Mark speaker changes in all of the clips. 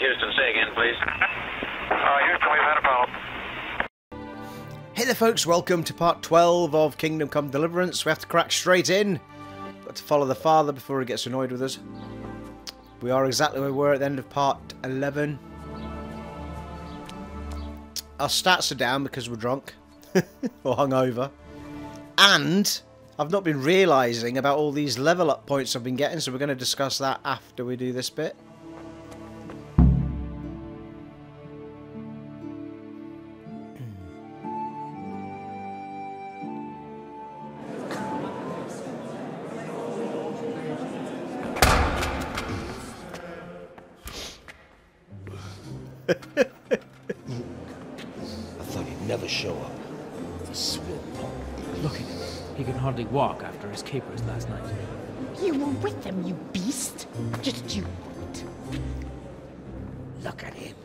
Speaker 1: Houston, say again, please.
Speaker 2: Houston, we've had a problem.
Speaker 3: Hey there folks, welcome to part 12 of Kingdom Come Deliverance. We have to crack straight in. Got to follow the father before he gets annoyed with us. We are exactly where we were at the end of part 11. Our stats are down because we're drunk. Or hungover. And I've not been realising about all these level up points I've been getting, so we're going to discuss that after we do this bit.
Speaker 4: I thought he'd never show up. The swill punk.
Speaker 5: Look at him. He can hardly walk after his capers last night.
Speaker 6: You were with them, you beast. Just you wait.
Speaker 4: Look at him.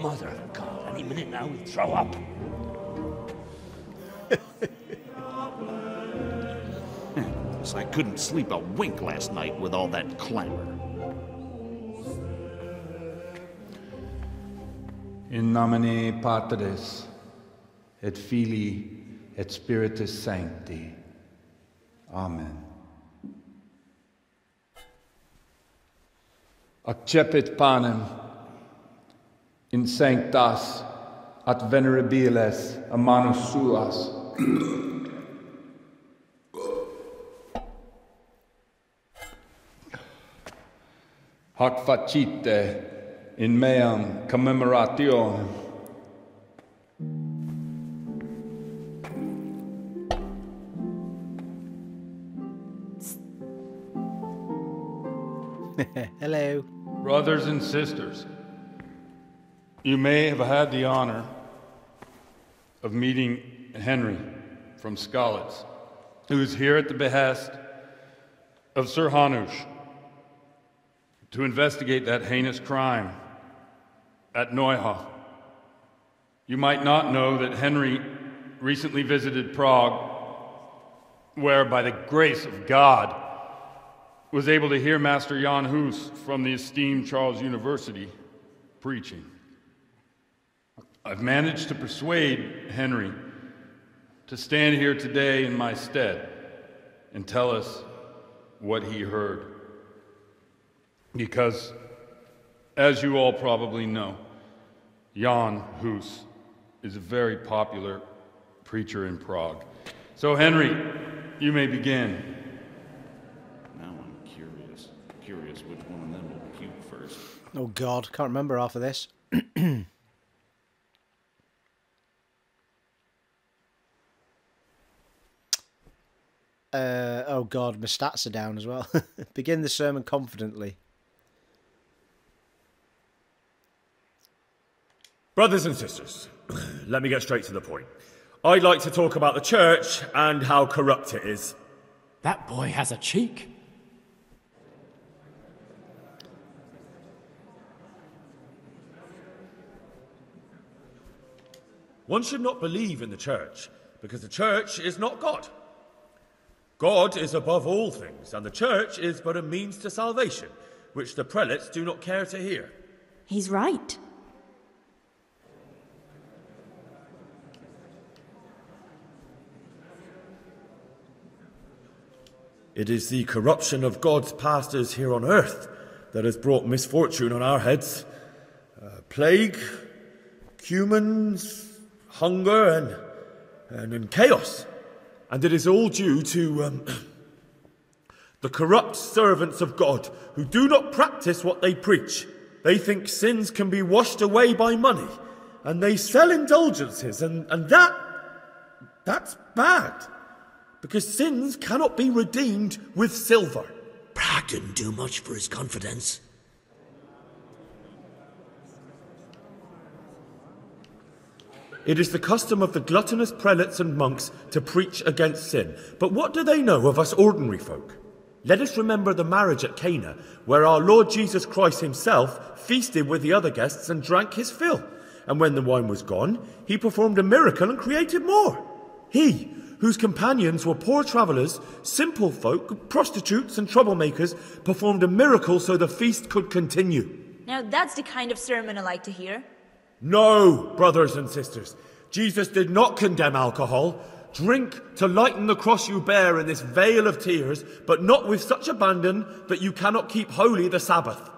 Speaker 4: Mother of God. Any minute now he'll throw up.
Speaker 7: So I couldn't sleep a wink last night with all that clamor.
Speaker 8: In nomine Patris, et Filii, et Spiritus Sancti. Amen. Accepit panem in sanctas at venerabiles a manus suas. Hac facite in meam commemorationem.
Speaker 3: Hello.
Speaker 8: Brothers and sisters, you may have had the honor of meeting Henry from Skalitz, who is here at the behest of Sir Hanush to investigate that heinous crime at Neuhof. You might not know that Henry recently visited Prague, where, by the grace of God, was able to hear Master Jan Hus from the esteemed Charles University preaching. I've managed to persuade Henry to stand here today in my stead and tell us what he heard. Because, as you all probably know, Jan Hus is a very popular preacher in Prague. So, Henry, you may begin.
Speaker 7: Now I'm curious which one of them will puke first.
Speaker 3: Oh God, can't remember half of this. Oh God, my stats are down as well. Begin the sermon confidently.
Speaker 9: Brothers and sisters, let me get straight to the point. I'd like to talk about the church and how corrupt it is.
Speaker 5: That boy has a cheek.
Speaker 9: One should not believe in the church, because the church is not God. God is above all things, and the church is but a means to salvation, which the prelates do not care to hear.
Speaker 6: He's right.
Speaker 9: It is the corruption of God's pastors here on earth that has brought misfortune on our heads. Plague, humans, hunger, and chaos. And it is all due to the corrupt servants of God who do not practice what they preach. They think sins can be washed away by money, and they sell indulgences, and that's bad. Because sins cannot be redeemed with silver.
Speaker 4: Prague didn't do much for his confidence.
Speaker 9: It is the custom of the gluttonous prelates and monks to preach against sin. But what do they know of us ordinary folk? Let us remember the marriage at Cana, where our Lord Jesus Christ himself feasted with the other guests and drank his fill. And when the wine was gone, he performed a miracle and created more. He, whose companions were poor travellers, simple folk, prostitutes and troublemakers, performed a miracle so the feast could continue.
Speaker 1: Now that's the kind of sermon I like to hear.
Speaker 9: No, brothers and sisters. Jesus did not condemn alcohol. Drink to lighten the cross you bear in this vale of tears, but not with such abandon that you cannot keep holy the Sabbath.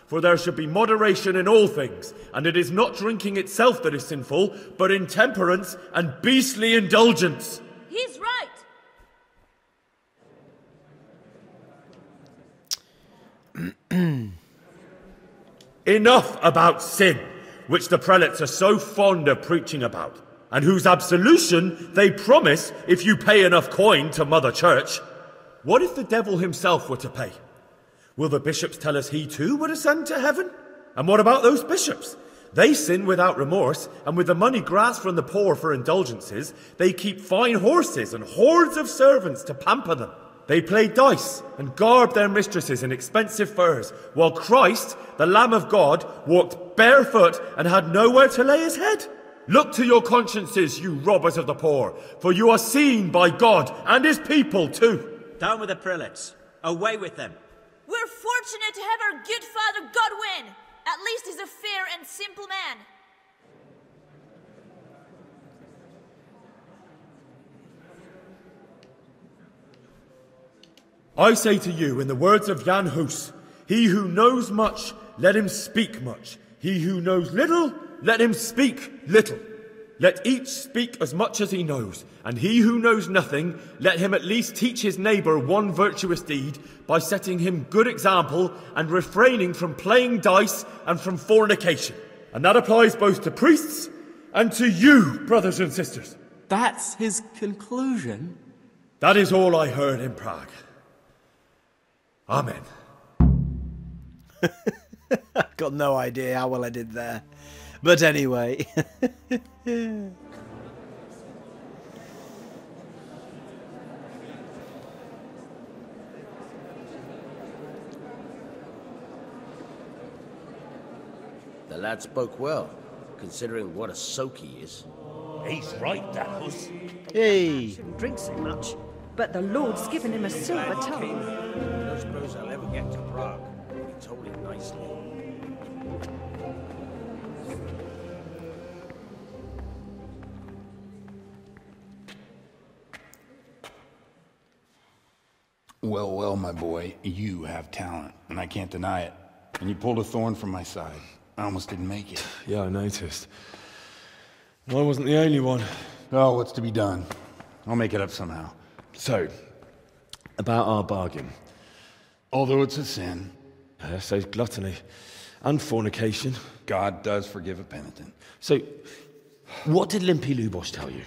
Speaker 9: For there should be moderation in all things, and it is not drinking itself that is sinful, but intemperance and beastly indulgence.
Speaker 1: He's right.
Speaker 9: Enough about sin, which the prelates are so fond of preaching about, and whose absolution they promise if you pay enough coin to Mother Church. What if the devil himself were to pay? Will the bishops tell us he too would ascend to heaven? And what about those bishops? They sin without remorse, and with the money grasped from the poor for indulgences, they keep fine horses and hordes of servants to pamper them. They play dice and garb their mistresses in expensive furs, while Christ, the Lamb of God, walked barefoot and had nowhere to lay his head. Look to your consciences, you robbers of the poor, for you are seen by God and his people too.
Speaker 10: Down with the prelates. Away with them.
Speaker 1: We're fortunate to have our good father Godwin. At least he's a fair and simple man.
Speaker 9: I say to you, in the words of Jan Hus, he who knows much, let him speak much. He who knows little, let him speak little. Let each speak as much as he knows, and he who knows nothing, let him at least teach his neighbour one virtuous deed by setting him good example and refraining from playing dice and from fornication. And that applies both to priests and to you, brothers and sisters.
Speaker 5: That's his conclusion?
Speaker 9: That is all I heard in Prague. Amen.
Speaker 3: I've got no idea how well I did there. But anyway.
Speaker 4: The lad spoke well, considering what a soak he is.
Speaker 10: He's right, that Hus.
Speaker 3: Hey.
Speaker 6: Shouldn't drink so much, but the Lord's given him a silver tongue.
Speaker 4: I don't suppose I'll ever get to Prague. He told it nicely.
Speaker 8: Well, well, my boy, you have talent, and I can't deny it. And you pulled a thorn from my side. I almost didn't make it.
Speaker 9: Yeah, I noticed. I wasn't the only one.
Speaker 8: Oh, what's to be done? I'll make it up somehow.
Speaker 9: So, about our bargain.
Speaker 8: Although it's a sin.
Speaker 9: So gluttony and fornication.
Speaker 8: God does forgive a penitent.
Speaker 9: So, what did Limpy Lubosh tell you?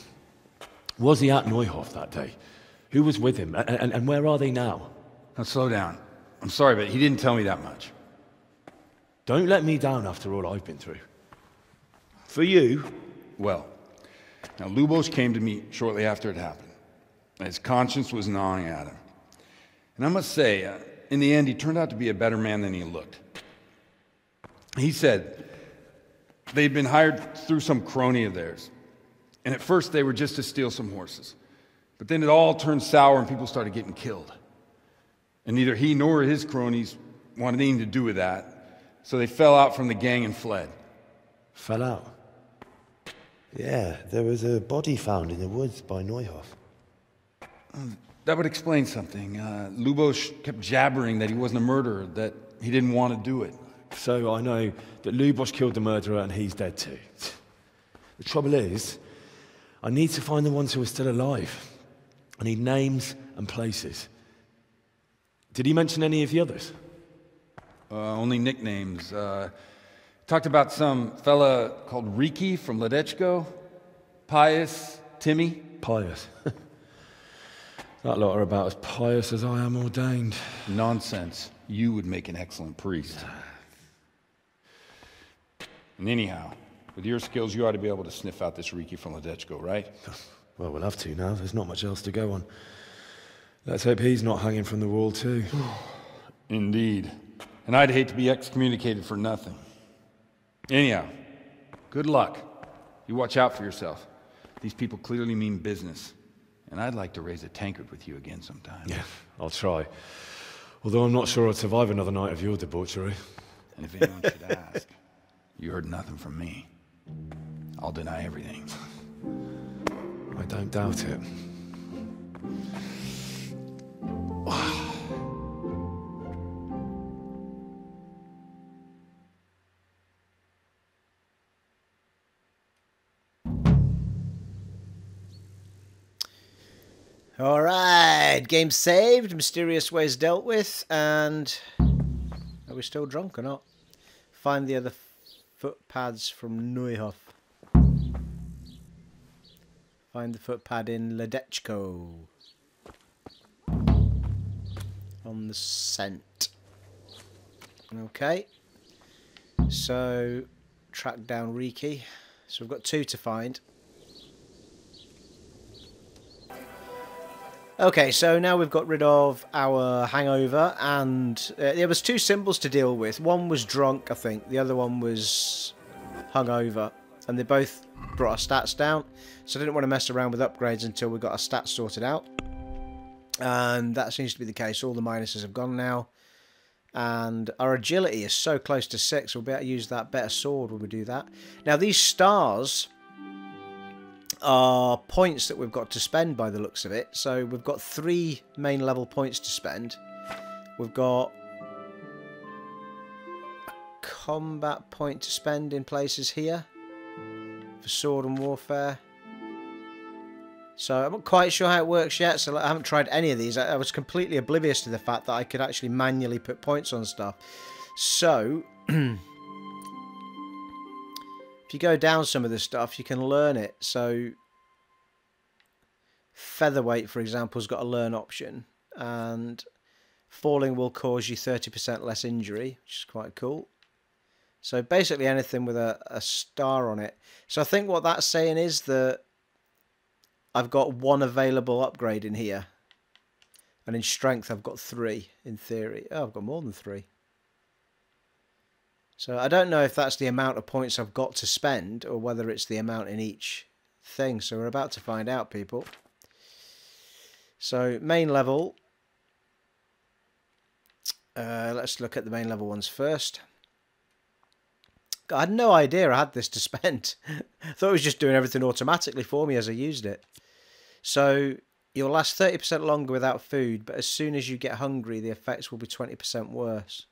Speaker 9: Was he at Neuhof that day? Who was with him? And where are they now?
Speaker 8: Now, slow down. I'm sorry, but he didn't tell me that much.
Speaker 9: Don't let me down after all I've been through. For you...
Speaker 8: Well, now Lubosh came to me shortly after it happened. His conscience was gnawing at him. And I must say, in the end, he turned out to be a better man than he looked. He said they'd been hired through some crony of theirs. And at first they were just to steal some horses. But then it all turned sour and people started getting killed. And neither he nor his cronies wanted anything to do with that. So they fell out from the gang and fled.
Speaker 9: Fell out? Yeah, there was a body found in the woods by Neuhof.
Speaker 8: That would explain something. Lubosh kept jabbering that he wasn't a murderer, that he didn't want to do it.
Speaker 9: So I know that Lubosh killed the murderer and he's dead too. The trouble is, I need to find the ones who are still alive. I need names and places. Did he mention any of the others?
Speaker 8: Only nicknames. Talked about some fella called Reeky from Ledechko, Pius, Timmy.
Speaker 9: Pius. That lot are about as pious as I am ordained.
Speaker 8: Nonsense. You would make an excellent priest. And anyhow, with your skills, you ought to be able to sniff out this Reeky from Ledechko, right?
Speaker 9: Well, we'll have to now. There's not much else to go on. Let's hope he's not hanging from the wall too.
Speaker 8: Indeed. And I'd hate to be excommunicated for nothing. Anyhow, good luck. You watch out for yourself. These people clearly mean business. And I'd like to raise a tankard with you again sometime.
Speaker 9: Yeah, I'll try. Although I'm not sure I'd survive another night of your debauchery.
Speaker 8: If anyone should ask, you heard nothing from me. I'll deny everything.
Speaker 11: I don't doubt it.
Speaker 3: Alright, game saved, mysterious ways dealt with, and are we still drunk or not? Find the other footpads from Neuhof. Find the footpad in Ledechko. On the scent. Okay. So, track down Reeky. So we've got 2 to find. Okay, so now we've got rid of our hangover, and there was 2 symbols to deal with. One was drunk, I think. The other one was hungover, and they both brought our stats down. So I didn't want to mess around with upgrades until we got our stats sorted out. And that seems to be the case. All the minuses have gone now. And our agility is so close to 6. We'll be able to use that better sword when we do that. Now, these stars are points that we've got to spend by the looks of it. So we've got 3 main level points to spend. We've got a combat point to spend in places here for sword and warfare. So I'm not quite sure how it works yet, so I haven't tried any of these. I was completely oblivious to the fact that I could actually manually put points on stuff. So if you go down some of this stuff, you can learn it. So featherweight, for example, has got a learn option, and falling will cause you 30% less injury, which is quite cool. So basically anything with a star on it. So I think what that's saying is that I've got 1 available upgrade in here, and in strength I've got 3 in theory. Oh, I've got more than 3. So I don't know if that's the amount of points I've got to spend, or whether it's the amount in each thing. So we're about to find out, people. So main level. Let's look at the main level ones first. I had no idea I had this to spend. I thought it was just doing everything automatically for me as I used it. So you'll last 30% longer without food, but as soon as you get hungry, the effects will be 20% worse.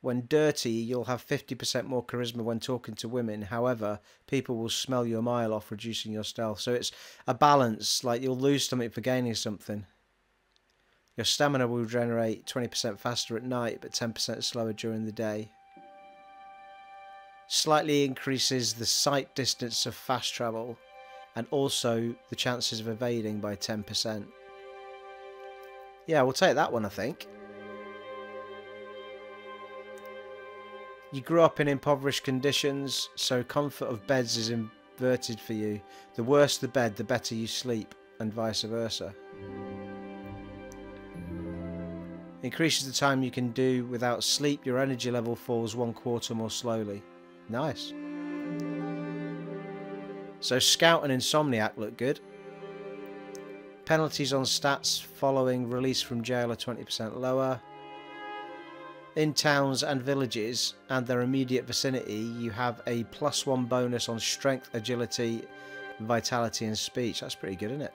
Speaker 3: When dirty, you'll have 50% more charisma when talking to women. However, people will smell you a mile off, reducing your stealth. So it's a balance. Like, you'll lose something for gaining something. Your stamina will regenerate 20% faster at night, but 10% slower during the day. Slightly increases the sight distance of fast travel, and also the chances of evading by 10%. Yeah, we'll take that one, I think. You grew up in impoverished conditions, so comfort of beds is inverted for you. The worse the bed, the better you sleep, and vice versa. Increases the time you can do without sleep. Your energy level falls 1/4 more slowly. Nice. So Scout and Insomniac look good. Penalties on stats following release from jail are 20% lower. In towns and villages and their immediate vicinity, you have a +1 bonus on strength, agility, vitality and speech. That's pretty good, isn't it?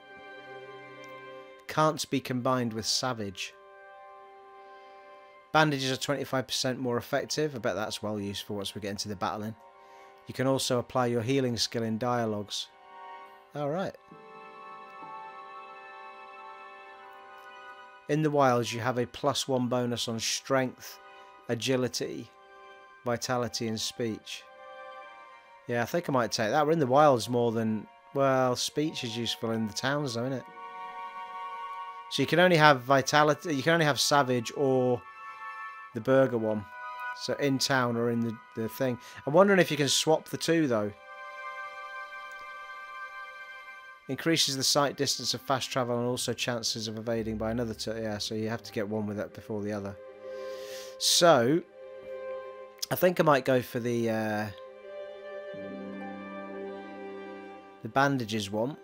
Speaker 3: Can't be combined with savage. Bandages are 25% more effective. I bet that's well useful once we get into the battling. You can also apply your healing skill in dialogues. Alright. In the wilds, you have a +1 bonus on strength, agility, vitality and speech. Yeah, I think I might take that. We're in the wilds more than... Well, speech is useful in the towns though, isn't it? So you can only have vitality... You can only have savage or the burger one. So in town or in the thing. I'm wondering if you can swap the two though. Increases the sight distance of fast travel and also chances of evading by another 2. Yeah, so you have to get one with it before the other. So, I think I might go for the bandages one.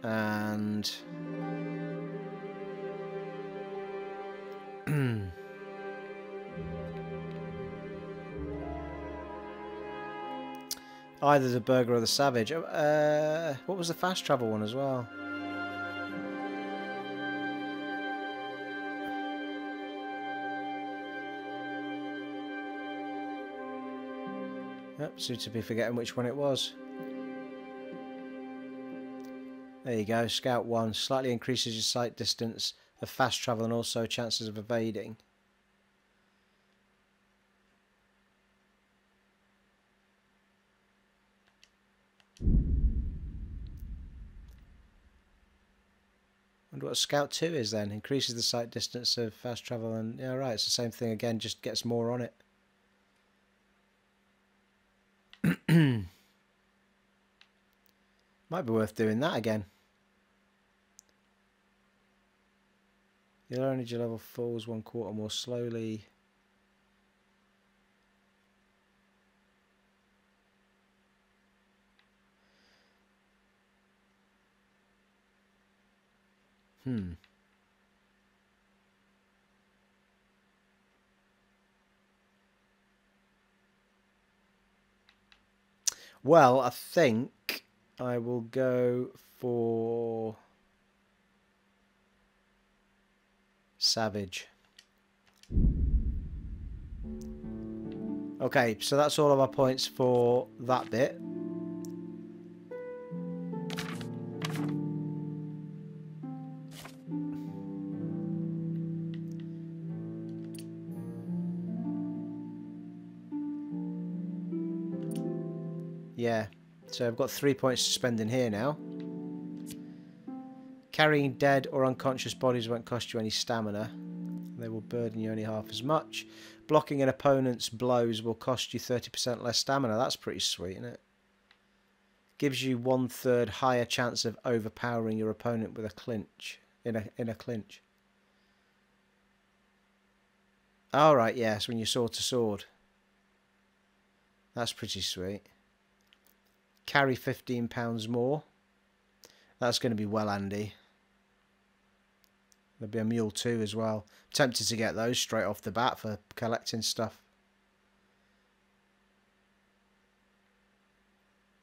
Speaker 3: And either the burger or the savage. What was the fast travel one as well? Yep, seem to be forgetting which one it was. There you go, Scout 1. Slightly increases your sight distance of fast travel and also chances of evading. Wonder what Scout 2 is then. Increases the sight distance of fast travel and... yeah, right, it's the same thing again, just gets more on it. Might be worth doing that again. Your energy level falls 1/4 more slowly. Well, I think I will go for Savage. Okay, so that's all of our points for that bit. Yeah, so I've got 3 points to spend in here now. Carrying dead or unconscious bodies won't cost you any stamina. They will burden you only half as much. Blocking an opponent's blows will cost you 30% less stamina. That's pretty sweet, isn't it? Gives you 1/3 higher chance of overpowering your opponent with a clinch. In a clinch. Alright, yes, when you're sword to sword. That's pretty sweet. Carry £15 more. That's going to be well handy. There'll be a mule too as well. Tempted to get those straight off the bat for collecting stuff.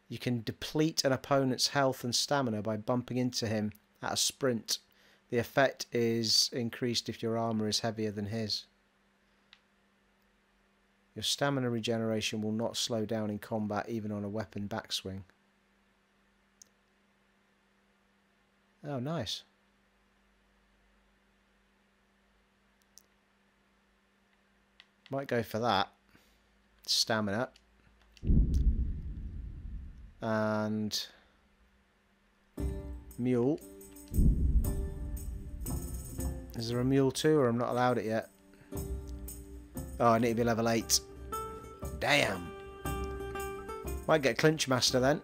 Speaker 3: You can deplete an opponent's health and stamina by bumping into him at a sprint. The effect is increased if your armor is heavier than his. Your stamina regeneration will not slow down in combat even on a weapon backswing. Oh, nice. Might go for that. Stamina. And mule. Is there a mule too, or I'm not allowed it yet? Oh, I need to be level 8. Damn. Might get Clinch Master then.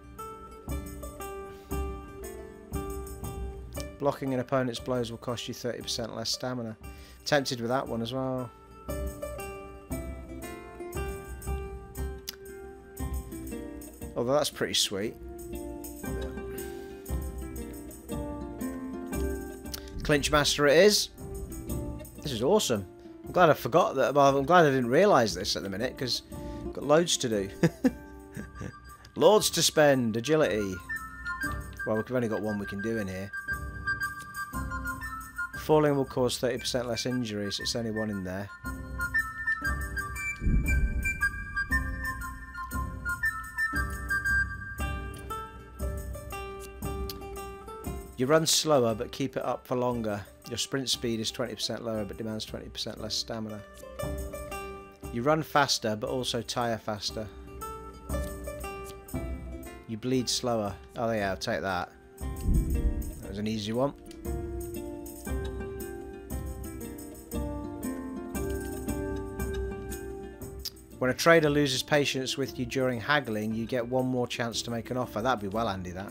Speaker 3: Blocking an opponent's blows will cost you 30% less stamina. Tempted with that one as well. Although that's pretty sweet. Clinch Master it is. This is awesome. I'm glad I forgot that. Well, I'm glad I didn't realise this at the minute because I've got loads to do. Loads to spend. Agility. Well, we've only got one we can do in here. Falling will cause 30% less injuries. It's only one in there. You run slower but keep it up for longer. Your sprint speed is 20% lower but demands 20% less stamina. You run faster but also tire faster. You bleed slower. Oh yeah, I'll take that. That was an easy one. When a trader loses patience with you during haggling, you get one more chance to make an offer. That'd be well handy, that.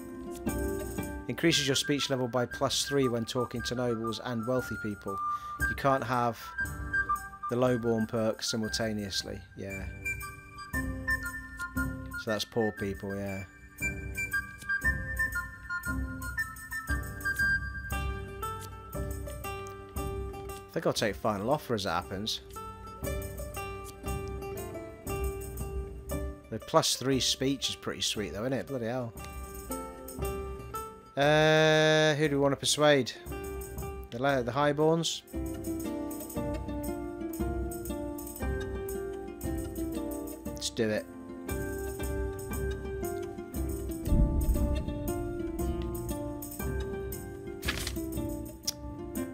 Speaker 3: Increases your speech level by +3 when talking to nobles and wealthy people. You can't have the lowborn perk simultaneously. Yeah. So that's poor people, yeah. think I'll take final offer as it happens. The +3 speech is pretty sweet though, isn't it? Bloody hell. Who do we want to persuade? The highborns? Let's do it.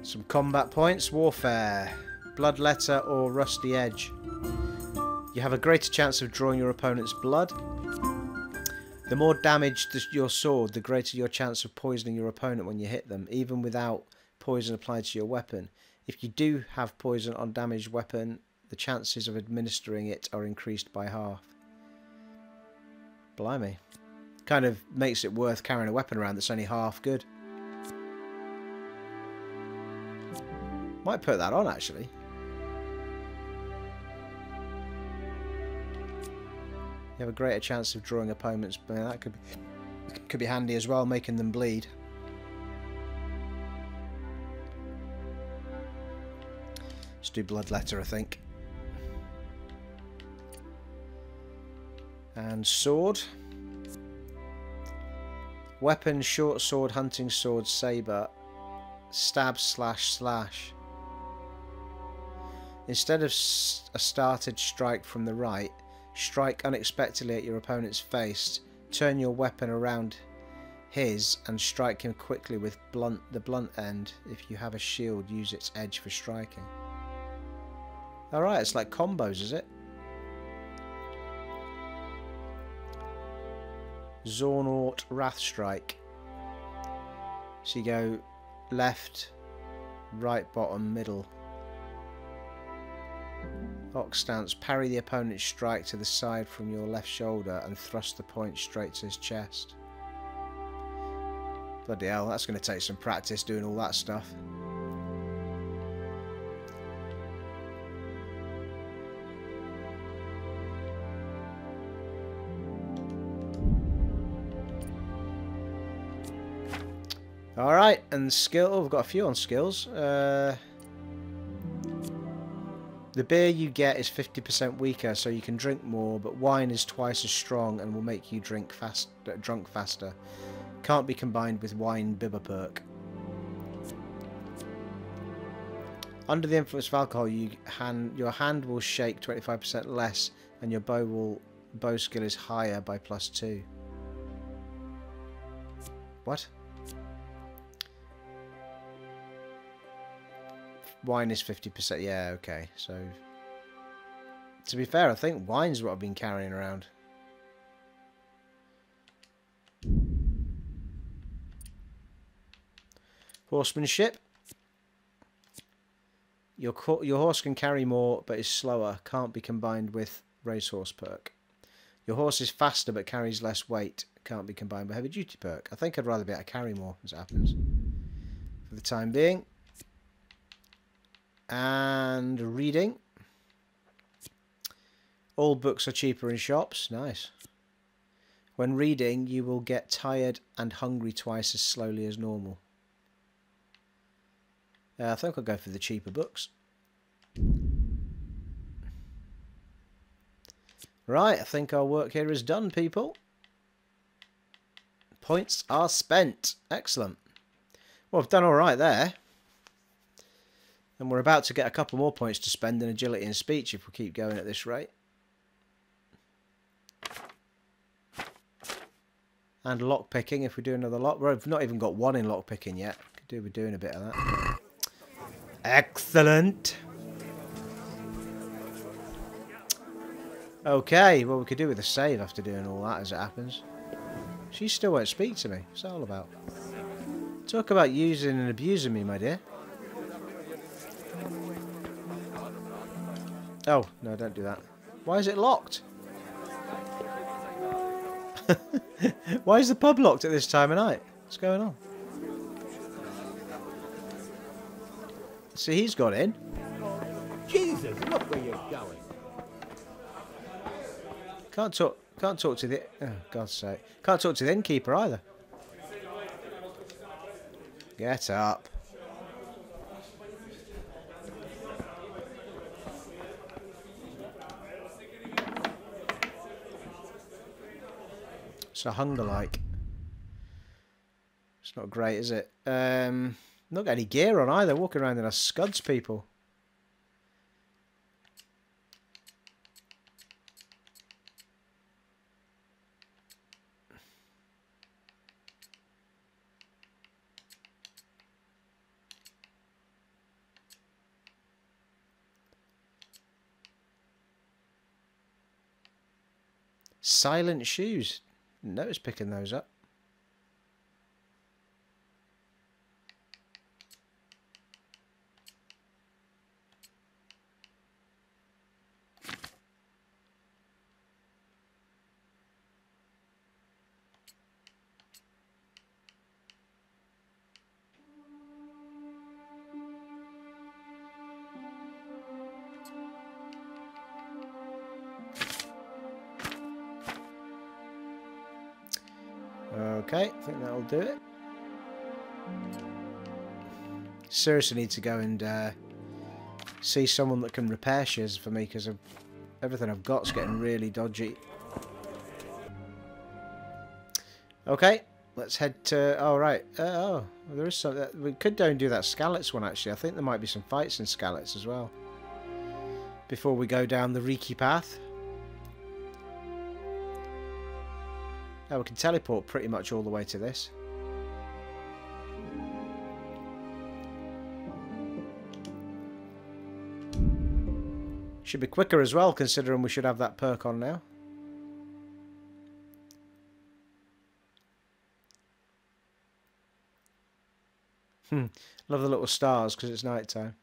Speaker 3: Some combat points. Warfare. Bloodletter or Rusty Edge. You have a greater chance of drawing your opponent's blood. The more damage your sword, the greater your chance of poisoning your opponent when you hit them, even without poison applied to your weapon. If you do have poison on damaged weapon, the chances of administering it are increased by half. Blimey. Kind of makes it worth carrying a weapon around that's only half good. Might put that on, actually. You have a greater chance of drawing opponents, but that could be handy as well, making them bleed. Let's do Bloodletter, I think. And sword. Weapon, short sword, hunting sword, saber. Stab, slash, slash. Instead of a started strike from the right, strike unexpectedly at your opponent's face. Turn your weapon around his and strike him quickly with the blunt end. If you have a shield, use its edge for striking. Alright, it's like combos, is it? Zornort Wrathstrike. So you go left, right, bottom, middle. Ox stance. Parry the opponent's strike to the side from your left shoulder and thrust the point straight to his chest. Bloody hell, that's going to take some practice doing all that stuff. Alright, and skill. Oh, we've got a few on skills. The beer you get is 50% weaker, so you can drink more, but wine is twice as strong and will make you drunk faster. Can't be combined with wine bibber perk. Under the influence of alcohol, your hand will shake 25% less, and your bow skill is higher by +2. What? Wine is 50%. Yeah, okay. So, to be fair, I think wine's what I've been carrying around. Horsemanship. Your horse can carry more, but is slower. Can't be combined with racehorse perk. Your horse is faster, but carries less weight. Can't be combined with heavy duty perk. I think I'd rather be able to carry more, as it happens. For the time being. And reading. All books are cheaper in shops. Nice. When reading, you will get tired and hungry twice as slowly as normal. I think I'll go for the cheaper books. Right, I think our work here is done, people. Points are spent. Excellent. Well, I've done all right there. And we're about to get a couple more points to spend in agility and speech if we keep going at this rate. And lockpicking if we do another lock. We've not even got one in lockpicking yet. Could do with doing a bit of that. Excellent. Okay, well we could do with a save after doing all that as it happens. She still won't speak to me. What's that all about? Talk about using and abusing me, my dear. Oh, no, don't do that. Why is it locked? Why is the pub locked at this time of night? What's going on? See, he's got in.
Speaker 4: Jesus, look where you're going.
Speaker 3: Can't talk to the... Oh, God's sake. Can't talk to the innkeeper either. Get up. What's a hunger like? It's not great, is it? Not got any gear on either. Walking around in our scuds, people. Silent shoes. Didn't notice picking those up. Okay, I think that'll do it. Seriously need to go and see someone that can repair shiz for me, because everything I've got's getting really dodgy. Okay, let's head to... Oh, right. Oh, there is some... We could go and do that Skalitz one, actually. I think there might be some fights in Skalitz as well. Before we go down the Reeky path. Oh, we can teleport pretty much all the way to this. Should be quicker as well, considering we should have that perk on now. Love the little stars because it's night time.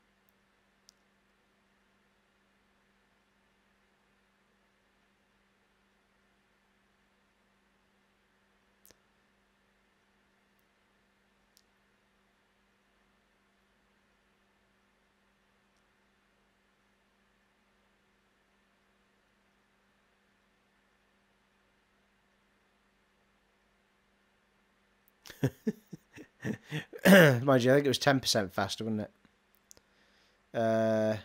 Speaker 3: Mind you, I think it was 10% faster, wasn't it? I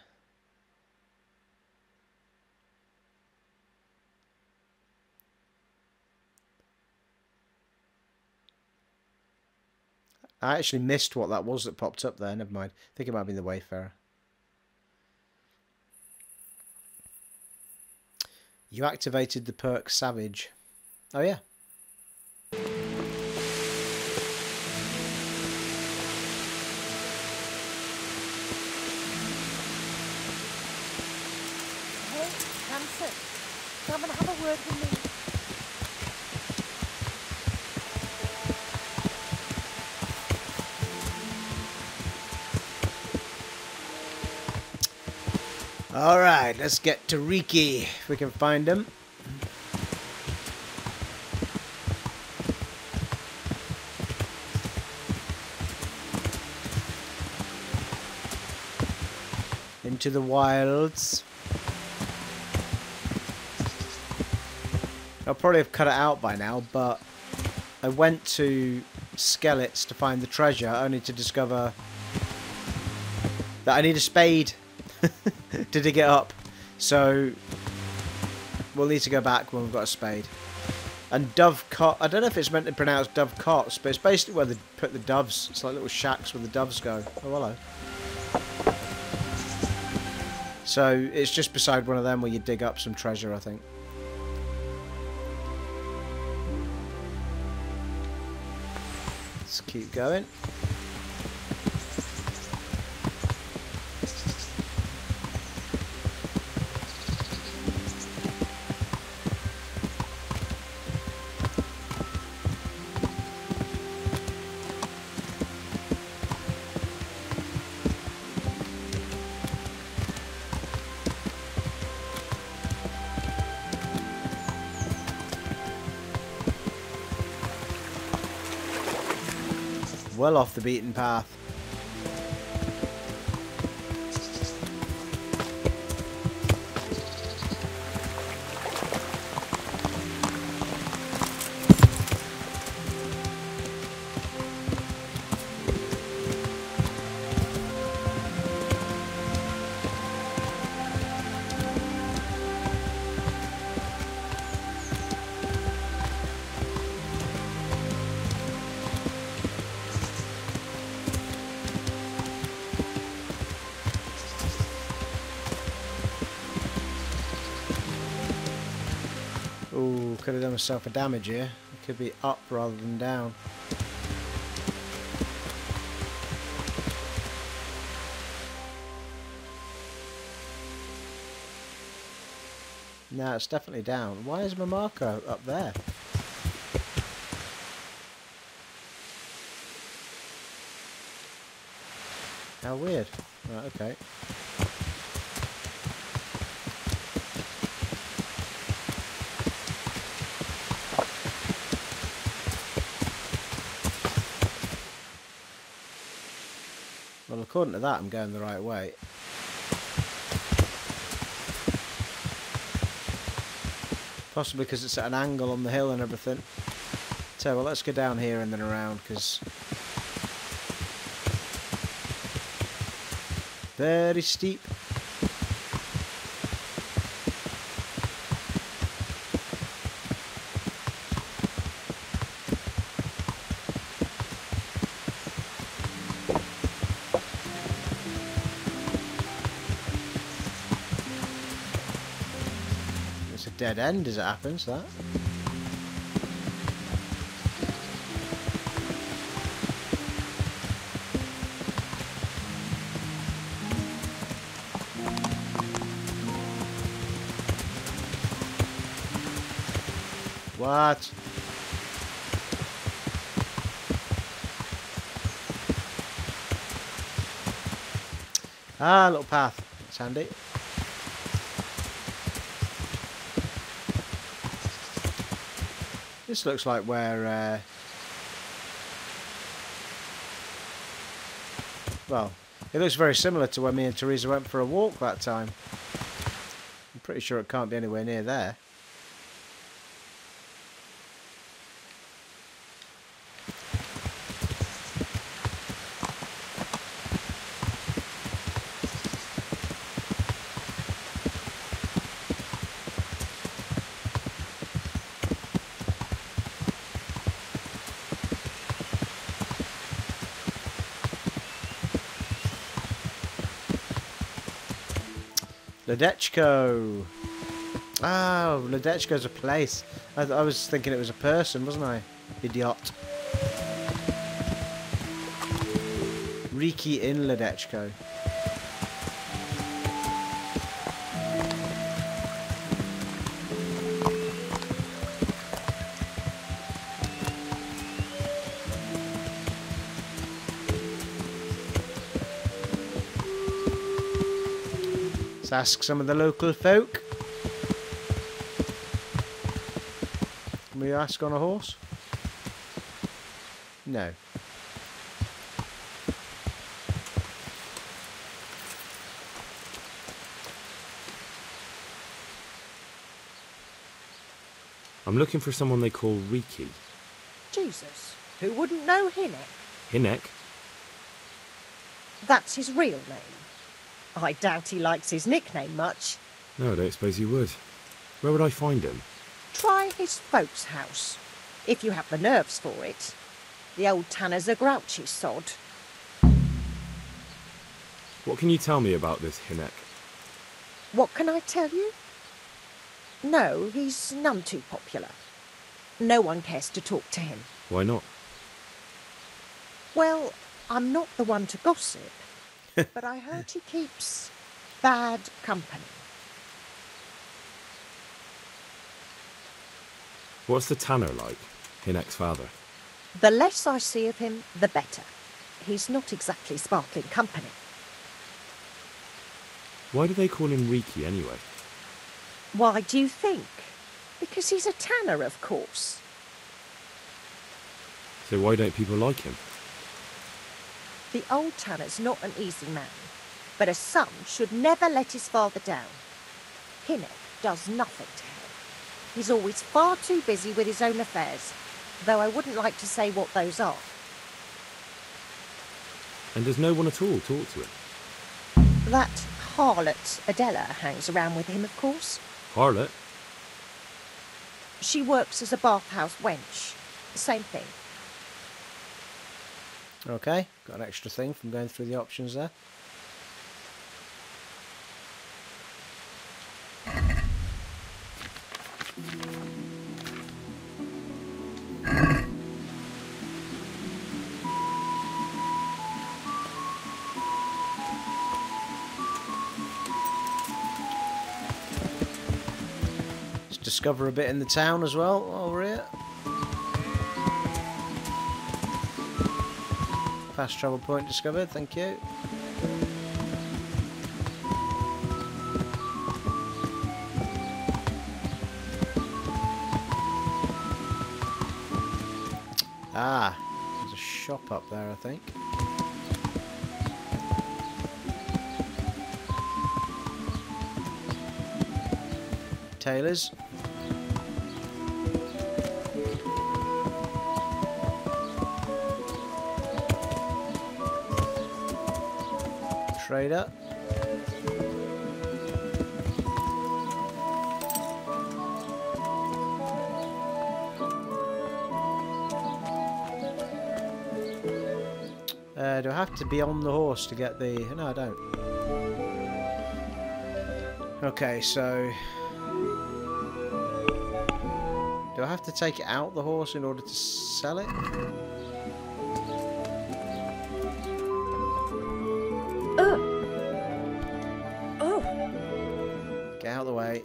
Speaker 3: actually missed what that was that popped up there. Never mind. I think it might have been the Wayfarer. You activated the perk Savage. Oh, yeah.
Speaker 6: Come and have a word with me.
Speaker 3: Alright, let's get to Reeky, if we can find him. Into the wilds. I'll probably have cut it out by now, but I went to Skalitz to find the treasure, only to discover that I need a spade to dig it up. So we'll need to go back when we've got a spade. And Dove Cot, I don't know if it's meant to pronounce Dove Cots, but it's basically where they put the doves. It's like little shacks where the doves go. Oh, hello. So it's just beside one of them where you dig up some treasure, I think. Let's keep going. Well off the beaten path. could have done myself a damage here. It could be up rather than down. No, it's definitely down. Why is my marker up there? How weird. Right, okay. Well, according to that, I'm going the right way. Possibly because it's at an angle on the hill and everything. So, well, let's go down here and then around, because... very steep. It's a dead end as it happens, that. What? Ah, little path. That's handy. This looks like where, well, it looks very similar to where me and Teresa went for a walk that time. I'm pretty sure it can't be anywhere near there. Ledechko. Oh, Ledechko's a place. I was thinking it was a person, wasn't I? Idiot. Reeky in Ledechko. Ask some of the local folk. Can we ask on a horse? No.
Speaker 9: I'm looking for someone they call Reeky.
Speaker 6: Jesus, who wouldn't know Hinnock?
Speaker 9: Hinnock?
Speaker 6: That's his real name. I doubt he likes his nickname much.
Speaker 9: No, I don't suppose he would. Where would I find him?
Speaker 6: Try his folks' house, if you have the nerves for it. The old tanner's a grouchy sod.
Speaker 9: What can you tell me about this Hinnock?
Speaker 6: What can I tell you? No, he's none too popular. No one cares to talk to him.
Speaker 9: Why not?
Speaker 6: Well, I'm not the one to gossip. But I heard he keeps bad company.
Speaker 9: What's the tanner like? Hinnock's father?
Speaker 6: The less I see of him, the better. He's not exactly sparkling company.
Speaker 9: Why do they call him Reeky anyway?
Speaker 6: Why do you think? Because he's a tanner, of course.
Speaker 9: So why don't people like him?
Speaker 6: The old tanner's not an easy man, but a son should never let his father down. Hinnock does nothing to help. He's always far too busy with his own affairs, though I wouldn't like to say what those are.
Speaker 9: And does no one at all talk to him?
Speaker 6: That harlot Adela hangs around with him, of course.
Speaker 9: Harlot?
Speaker 6: She works as a bathhouse wench. Same thing.
Speaker 3: Okay, got an extra thing from going through the options there. discover a bit in the town as well while we're here. Fast travel point discovered, thank you. Ah, there's a shop up there, I think. Tailors. Trader. Do I have to be on the horse to get the... No, I don't. Okay, so... Do I have to take it out the horse in order to sell it? Get out of the way.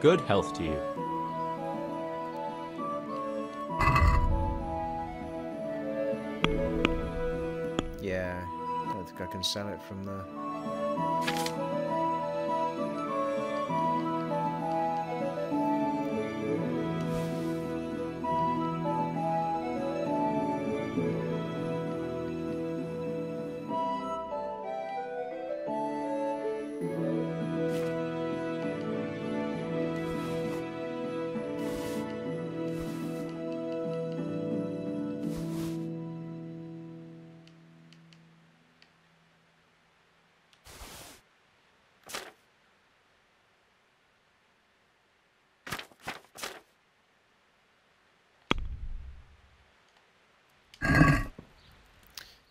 Speaker 5: Good health to you.
Speaker 3: Yeah, I don't think I can sell it from there.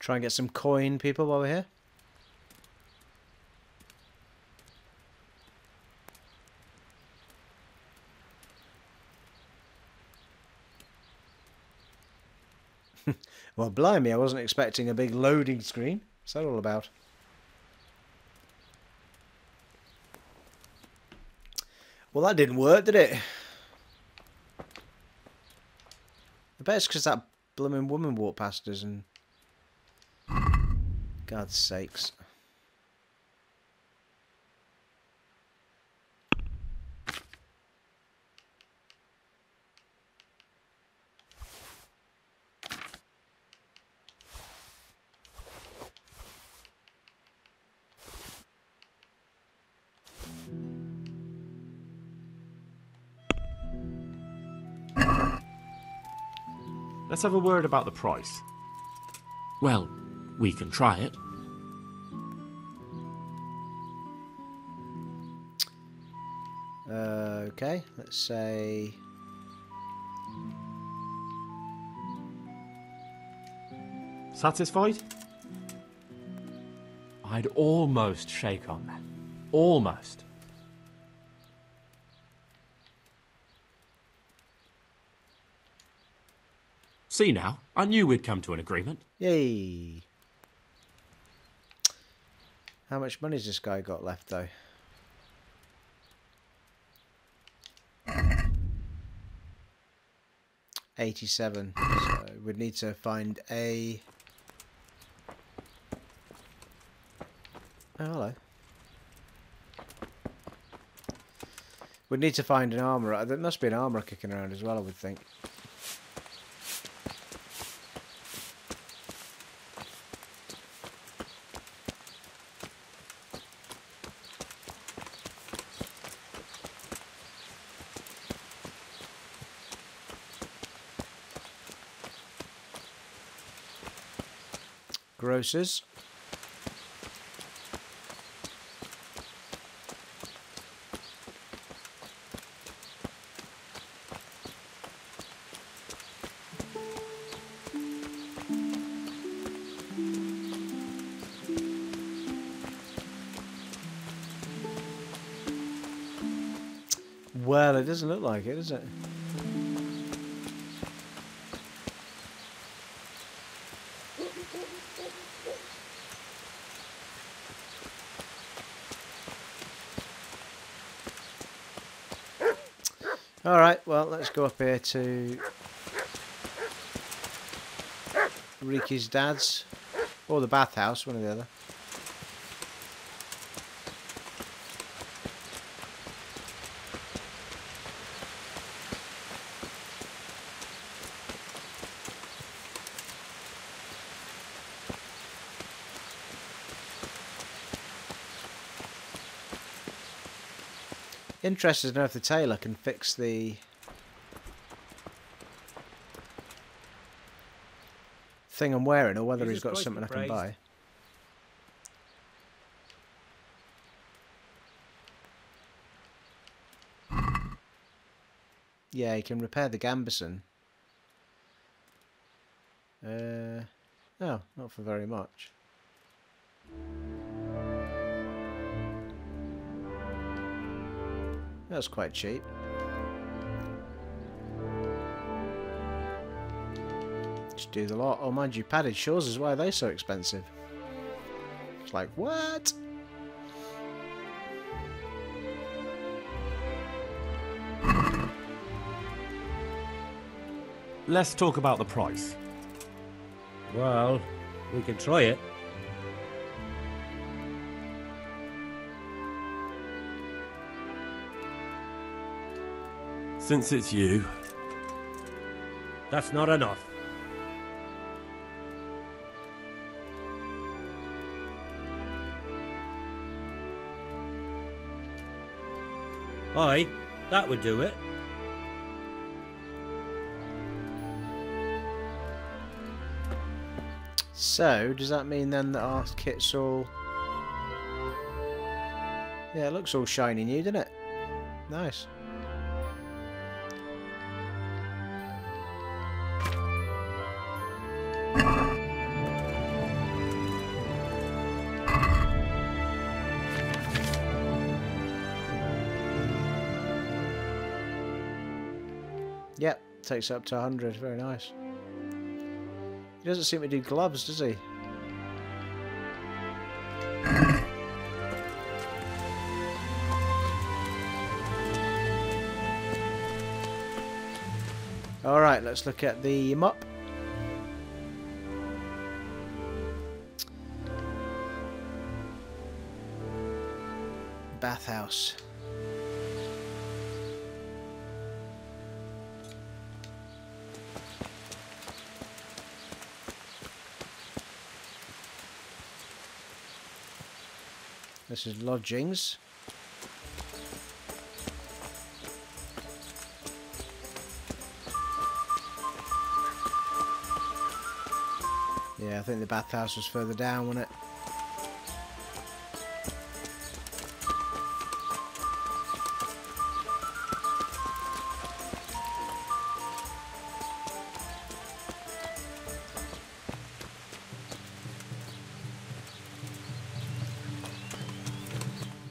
Speaker 3: Try and get some coin, people, while we're here. Well, blimey, I wasn't expecting a big loading screen. What's that all about? Well, that didn't work, did it? I bet it's because that blooming woman walked past us and... God's sakes.
Speaker 9: Let's have a word about the price.
Speaker 5: Well, we can try it.
Speaker 3: Okay, let's say...
Speaker 9: Satisfied?
Speaker 5: I'd almost shake on that. Almost. See now, I knew we'd come to an agreement.
Speaker 3: Yay! How much money's this guy got left, though? $87. So we'd need to find a... Oh, hello. We'd need to find an armourer. There must be an armourer kicking around as well, I would think. Grocers. Well, it doesn't look like it, does it? Right, well, let's go up here to Reeky's dad's, or the bathhouse, one or the other. Interested to know if the tailor can fix the thing I'm wearing, or whether he's got something I can buy. Yeah, he can repair the gambeson. No, not for very much. That's quite cheap. Just do the lot. Oh, mind you, padded shores is why are they so expensive? It's like, what?
Speaker 9: Let's talk about the price.
Speaker 10: Well, we can try it.
Speaker 9: Since it's you.
Speaker 10: That's not enough. Aye, that would do it.
Speaker 3: So, does that mean then that our kit's all... Yeah, it looks all shiny new, doesn't it? Nice. Yep, takes it up to 100. Very nice. He doesn't seem to do gloves, does he? Alright, let's look at the mop. Bathhouse. This is lodgings. Yeah, I think the bathhouse was further down, wasn't it?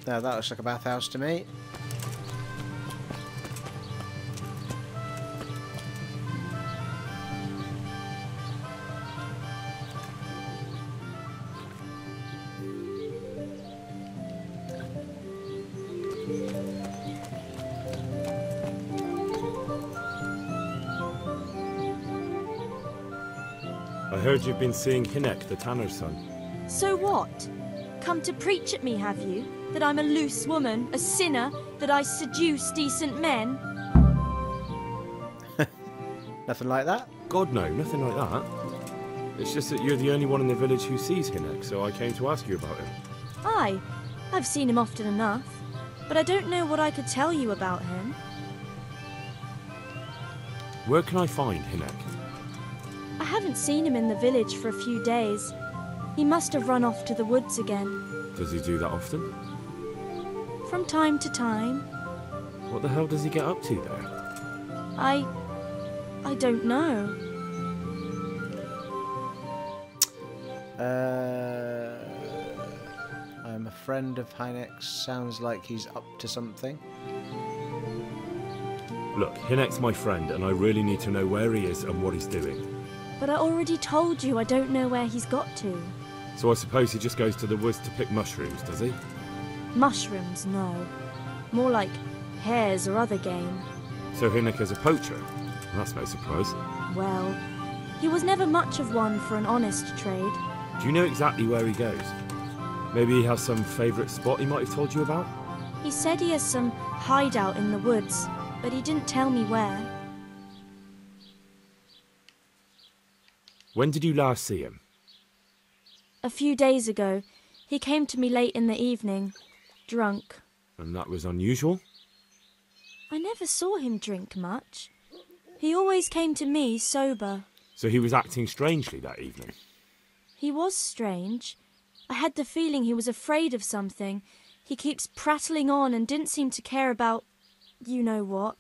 Speaker 3: No, that looks like a bathhouse to me.
Speaker 9: I heard you've been seeing Hinek, the tanner's son.
Speaker 12: So what? Come to preach at me, have you? That I'm a loose woman, a sinner, that I seduce decent men?
Speaker 3: Nothing like that?
Speaker 9: God, no, nothing like that. It's just that you're the only one in the village who sees Hinek, so I came to ask you about him.
Speaker 12: Aye, I've seen him often enough, but I don't know what I could tell you about him.
Speaker 9: Where can I find Hinek?
Speaker 12: I haven't seen him in the village for a few days. He must have run off to the woods again.
Speaker 9: Does he do that often?
Speaker 12: From time to time.
Speaker 9: What the hell does he get up to there?
Speaker 12: I don't know.
Speaker 3: I'm a friend of Hynek's. Sounds like he's up to something.
Speaker 9: Look, Hinek's my friend, and I really need to know where he is and what he's doing.
Speaker 12: But I already told you I don't know where he's got to.
Speaker 9: So I suppose he just goes to the woods to pick mushrooms, does he?
Speaker 12: Mushrooms, no. More like hares or other game.
Speaker 9: So Hinnick is a poacher? That's no surprise.
Speaker 12: Well, he was never much of one for an honest trade.
Speaker 9: Do you know exactly where he goes? Maybe he has some favourite spot he might have told you about?
Speaker 12: He said he has some hideout in the woods, but he didn't tell me where.
Speaker 9: When did you last see him?
Speaker 12: A few days ago. He came to me late in the evening, drunk.
Speaker 9: And that was unusual?
Speaker 12: I never saw him drink much. He always came to me sober.
Speaker 9: So he was acting strangely that evening?
Speaker 12: He was strange. I had the feeling he was afraid of something. He keeps prattling on and didn't seem to care about you know what.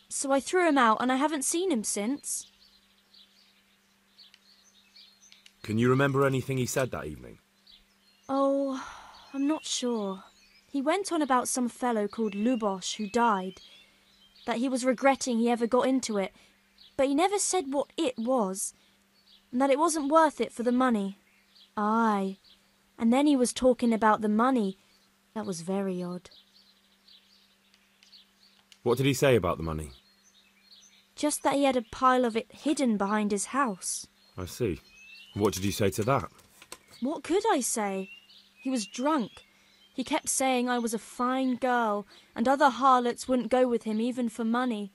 Speaker 12: So I threw him out and I haven't seen him since.
Speaker 9: Can you remember anything he said that evening?
Speaker 12: Oh, I'm not sure. He went on about some fellow called Lubosh who died. That he was regretting he ever got into it. But he never said what it was. And that it wasn't worth it for the money. Aye. And then he was talking about the money. That was very odd.
Speaker 9: What did he say about the money?
Speaker 12: Just that he had a pile of it hidden behind his house.
Speaker 9: I see. What did you say to that?
Speaker 12: What could I say? He was drunk. He kept saying I was a fine girl, and other harlots wouldn't go with him even for money.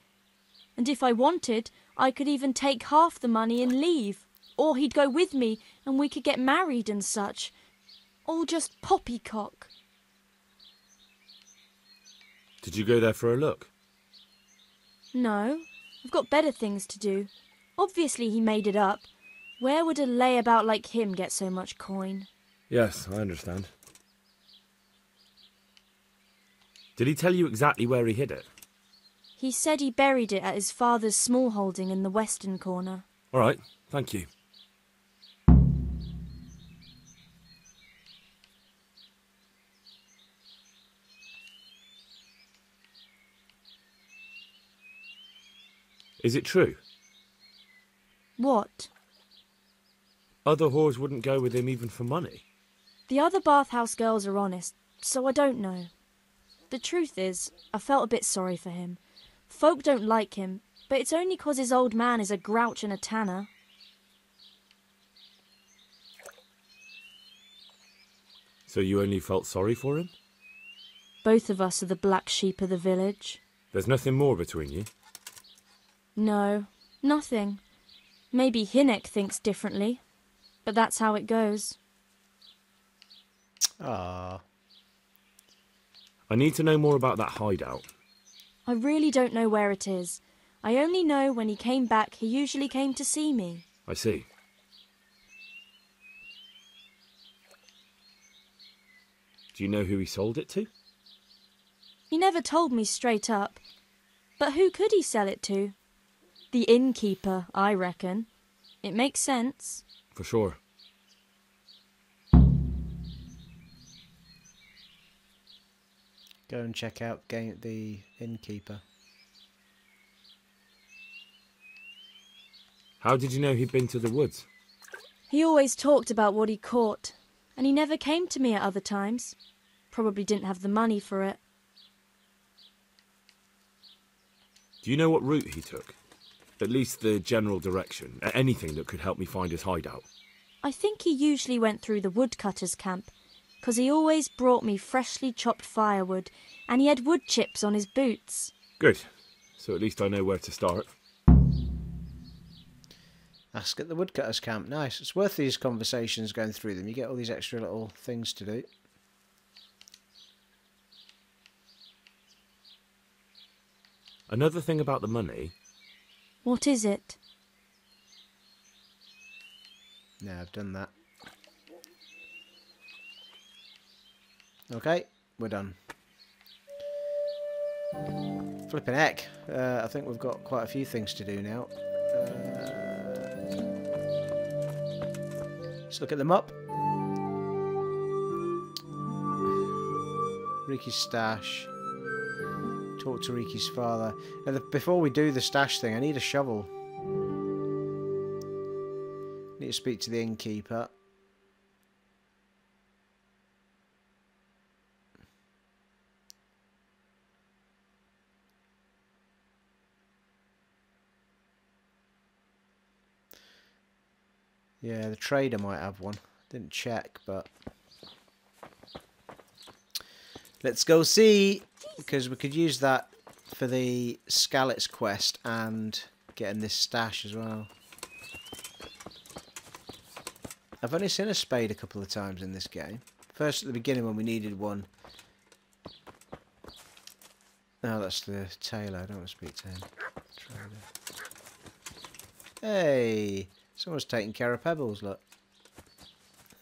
Speaker 12: And if I wanted, I could even take half the money and leave. Or he'd go with me, and we could get married and such. All just poppycock.
Speaker 9: Did you go there for a look?
Speaker 12: No, I've got better things to do. Obviously he made it up. Where would a layabout like him get so much coin?
Speaker 9: Yes, I understand. Did he tell you exactly where he hid it?
Speaker 12: He said he buried it at his father's small holding in the western corner.
Speaker 9: All right, thank you. Is it true?
Speaker 12: What?
Speaker 9: Other whores wouldn't go with him even for money?
Speaker 12: The other bathhouse girls are honest, so I don't know. The truth is, I felt a bit sorry for him. Folk don't like him, but it's only 'cause his old man is a grouch and a tanner.
Speaker 9: So you only felt sorry for him?
Speaker 12: Both of us are the black sheep of the village.
Speaker 9: There's nothing more between you?
Speaker 12: No, nothing. Maybe Hinnick thinks differently, but that's how it goes.
Speaker 3: Ah.
Speaker 9: I need to know more about that hideout.
Speaker 12: I really don't know where it is. I only know when he came back, he usually came to see me.
Speaker 9: I see. Do you know who he sold it to?
Speaker 12: He never told me straight up. But who could he sell it to? The innkeeper, I reckon. It makes sense.
Speaker 9: For sure.
Speaker 3: Go and check out the innkeeper.
Speaker 9: How did you know he'd been to the woods?
Speaker 12: He always talked about what he caught, and he never came to me at other times. Probably didn't have the money for it.
Speaker 9: Do you know what route he took? At least the general direction. Anything that could help me find his hideout.
Speaker 12: I think he usually went through the woodcutter's camp, 'cause he always brought me freshly chopped firewood, and he had wood chips on his boots.
Speaker 9: Good. So at least I know where to start.
Speaker 3: Ask at the woodcutter's camp. Nice. It's worth these conversations going through them. You get all these extra little things to do.
Speaker 9: Another thing about the money.
Speaker 12: What is it?
Speaker 3: No, I've done that. Okay, we're done. Flipping heck. I think we've got quite a few things to do now. Let's look at them up. Reeky's stash. Talk to Reeky's father. Now, before we do the stash thing, I need a shovel. Need to speak to the innkeeper. Yeah, the trader might have one. Didn't check, but let's go see, because we could use that for the Skalitz quest and getting this stash as well. I've only seen a spade a couple of times in this game. First at the beginning when we needed one. No, that's the tailor. I don't want to speak to him. Trader. Hey, someone's taking care of Pebbles, look.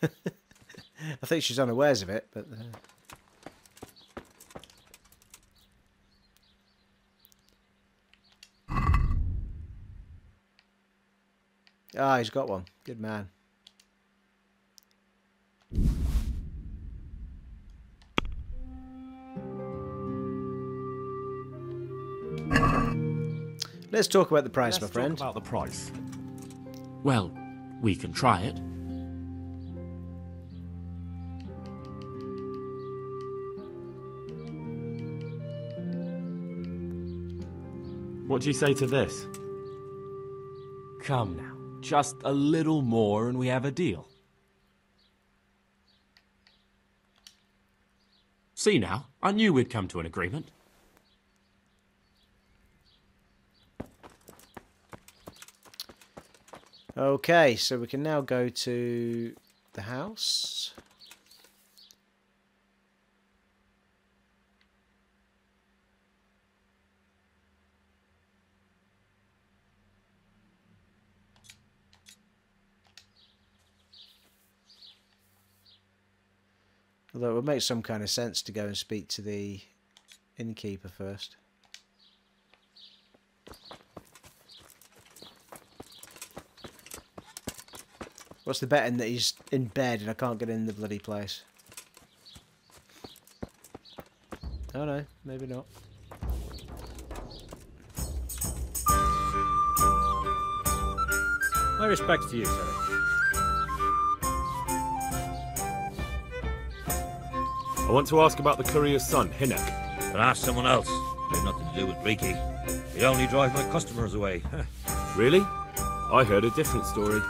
Speaker 3: I think she's unawares of it, but... Ah, he's got one. Good man. Let's talk about the price, my friend.
Speaker 9: Talk about the price.
Speaker 10: Well, we can try it.
Speaker 9: What do you say to this?
Speaker 13: Come now, just a little more and we have a deal.
Speaker 10: See now, I knew we'd come to an agreement.
Speaker 3: Okay, so we can now go to the house. Although it would make some kind of sense to go and speak to the innkeeper first. What's the betting that he's in bed and I can't get in the bloody place? Oh no, maybe not.
Speaker 5: My respects to you, sir.
Speaker 9: I want to ask about the courier's son, Hinek.
Speaker 4: But ask someone else. They've nothing to do with Reeky. They only drive my customers away.
Speaker 9: Really? I heard a different story.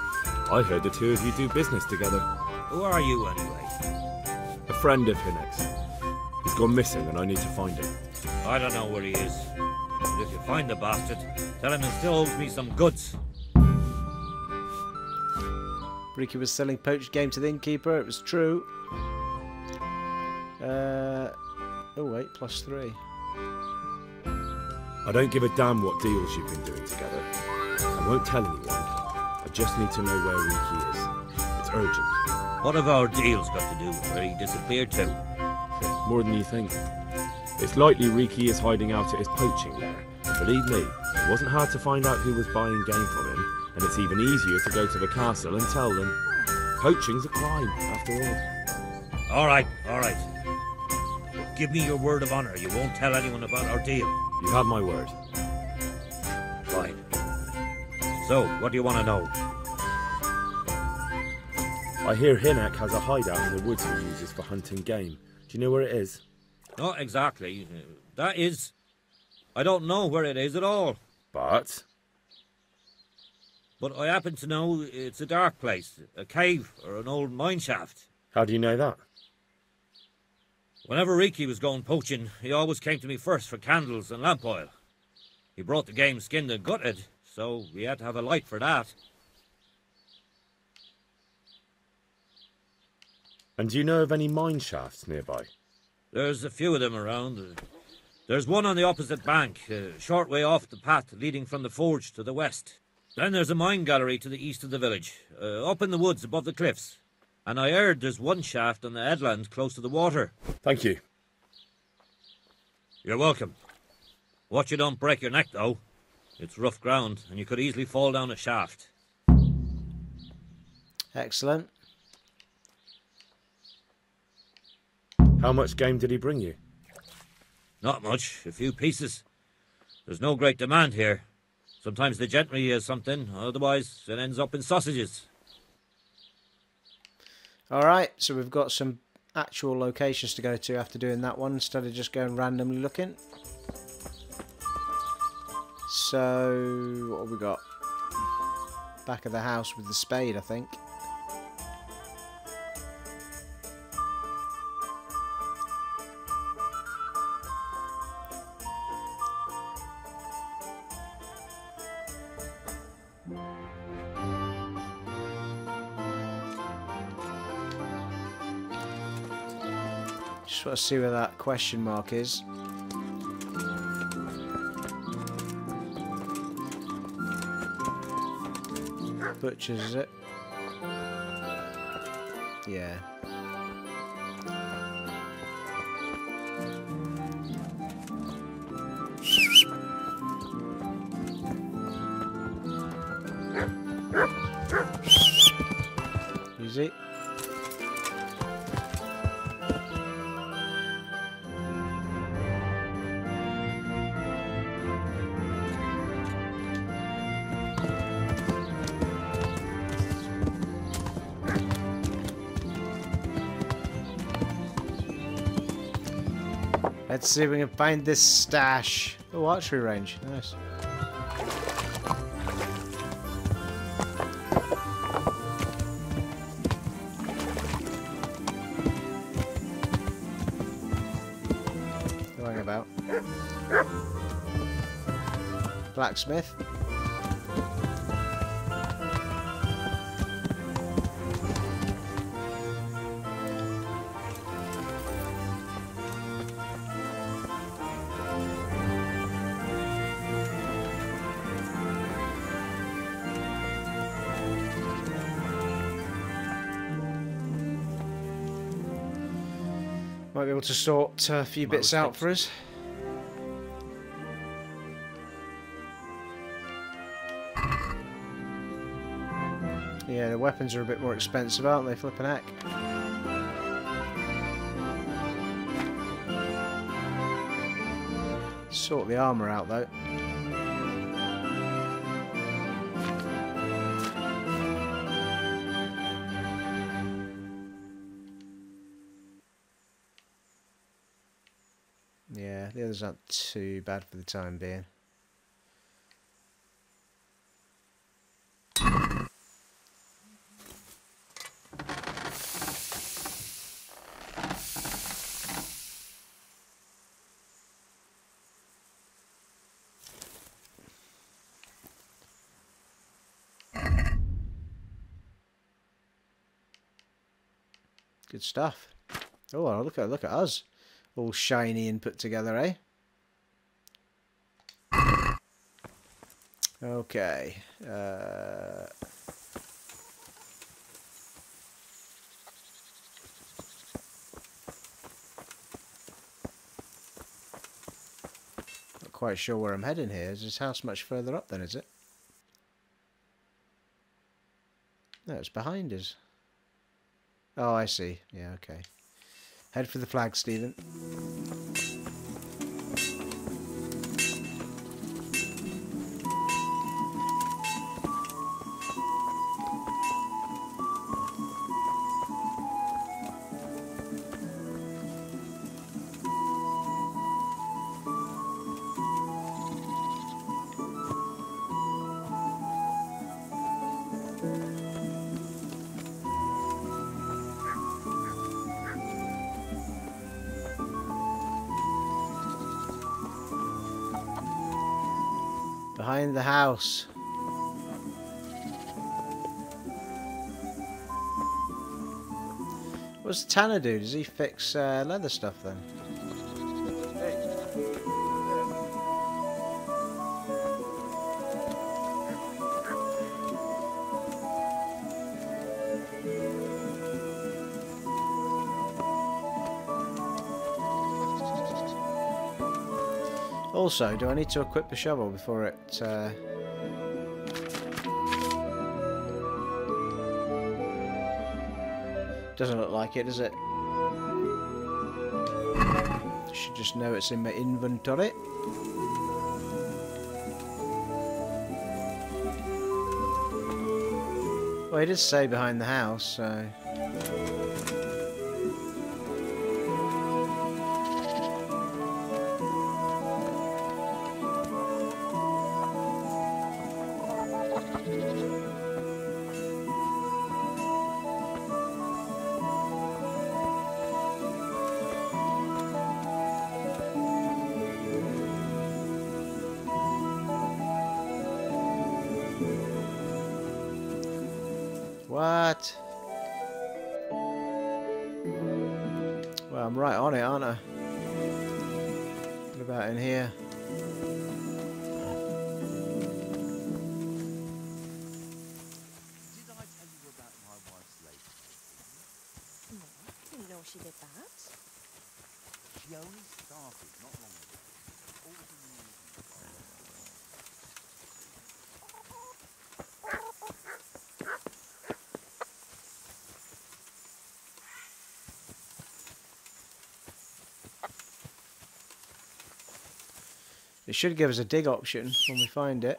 Speaker 9: I heard the two of you do business together.
Speaker 4: Who are you, anyway?
Speaker 9: A friend of Hinek's. He's gone missing and I need to find him.
Speaker 4: I don't know where he is. But if you find the bastard, tell him he still owes me some goods.
Speaker 3: Reeky was selling poached game to the innkeeper. It was true. Oh wait, +3.
Speaker 9: I don't give a damn what deals you've been doing together. I won't tell anyone. I just need to know where Reeky is. It's urgent.
Speaker 4: What have our deals got to do with where he disappeared to?
Speaker 9: More than you think. It's likely Reeky is hiding out at his poaching lair. Believe me, it wasn't hard to find out who was buying game from him, and it's even easier to go to the castle and tell them. Poaching's a crime, after all.
Speaker 4: All right. But give me your word of honor. You won't tell anyone about our deal.
Speaker 9: You have my word.
Speaker 4: Fine. So, what do you want to know?
Speaker 9: I hear Hinek has a hideout in the woods he uses for hunting game. Do you know where it is?
Speaker 4: Not exactly. That is... I don't know where it is at all.
Speaker 9: But
Speaker 4: I happen to know it's a dark place, a cave or an old mine shaft.
Speaker 9: How do you know that?
Speaker 4: Whenever Reeky was going poaching, he always came to me first for candles and lamp oil. He brought the game skinned and gutted, so we had to have a light for that.
Speaker 9: And do you know of any mine shafts nearby?
Speaker 4: There's a few of them around. There's one on the opposite bank, a short way off the path leading from the forge to the west. Then there's a mine gallery to the east of the village, up in the woods above the cliffs. And I heard there's one shaft on the headland close to the water.
Speaker 9: Thank you.
Speaker 4: You're welcome. Watch you don't break your neck, though. It's rough ground, and you could easily fall down a shaft.
Speaker 3: Excellent.
Speaker 9: How much game did he bring you?
Speaker 4: Not much, a few pieces. There's no great demand here. Sometimes the gentry has something, otherwise it ends up in sausages.
Speaker 3: Alright, so we've got some actual locations to go to after doing that one, instead of just going randomly looking. So, what have we got? Back of the house with the spade, I think. Just want to see where that question mark is. Butcher's, is it? Yeah. Easy. Let's see if we can find this stash. Oh, archery range. Nice. Going about. Blacksmith. Might be able to sort a few bits out for us. Yeah, the weapons are a bit more expensive, aren't they? Flippin' heck. Sort the armour out though. Yeah, the others aren't too bad for the time being. Good stuff. Oh, look at us. All shiny and put together, eh? Okay. Not quite sure where I'm heading here. Is this house much further up then, is it? No, it's behind us. Oh, I see. Yeah, okay. Head for the flag, Stephen. Behind the house. What's the tanner do? Does he fix leather stuff then? Also, do I need to equip the shovel before it... Doesn't look like it, does it? Should just know it's in my inventory. Well, it does say behind the house, so... What? Well, I'm right on it, aren't I? What about in here?
Speaker 14: Did I tell you about my wife's late?
Speaker 6: No, I didn't know she did that.
Speaker 14: She only started not long ago. All the news.
Speaker 3: It should give us a dig option when we find it.